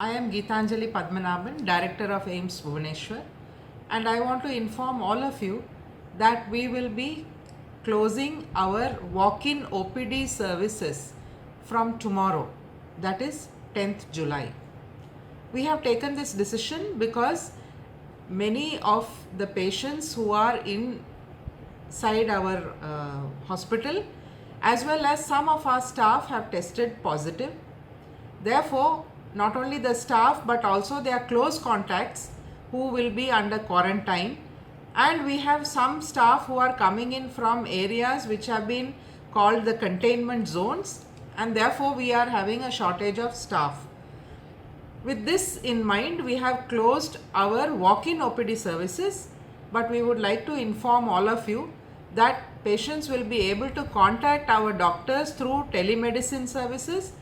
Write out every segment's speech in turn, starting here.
I am Geetanjali Padmanabhan, Director of AIIMS Bhubaneswar, and I want to inform all of you that we will be closing our walk-in OPD services from tomorrow, that is 10th July. We have taken this decision because many of the patients who are inside our hospital as well as some of our staff have tested positive. Therefore, not only the staff but also their close contacts who will be under quarantine, and we have some staff who are coming in from areas which have been called the containment zones, and therefore we are having a shortage of staff. With this in mind, we have closed our walk-in OPD services, but we would like to inform all of you that patients will be able to contact our doctors through telemedicine services,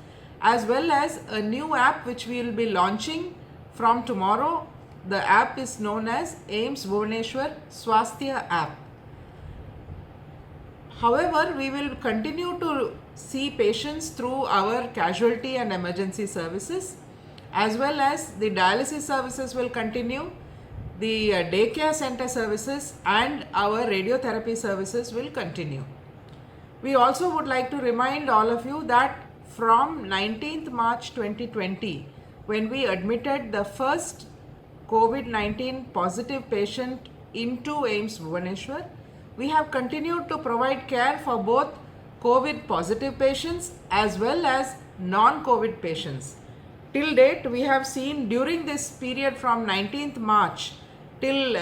as well as a new app which we will be launching from tomorrow. The app is known as AIIMS Bhubaneswar Swasthya app. However, we will continue to see patients through our casualty and emergency services, as well as the dialysis services will continue, the daycare center services and our radiotherapy services will continue. We also would like to remind all of you that from 19th March 2020, when we admitted the first COVID-19 positive patient into AIIMS Bhubaneswar, we have continued to provide care for both COVID positive patients as well as non-COVID patients. Till date, we have seen during this period from 19th March till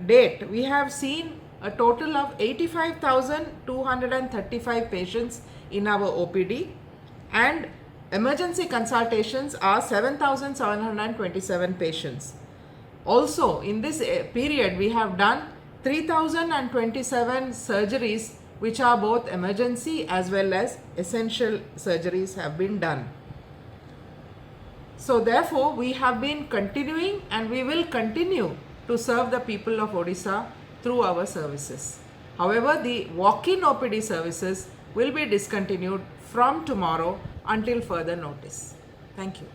date, we have seen a total of 85,235 patients in our OPD, and emergency consultations are 7,727 patients. Also, in this period, we have done 3,027 surgeries, which are both emergency as well as essential surgeries have been done. So therefore, we have been continuing and we will continue to serve the people of Odisha through our services. However, the walk-in OPD services will be discontinued from tomorrow until further notice. Thank you.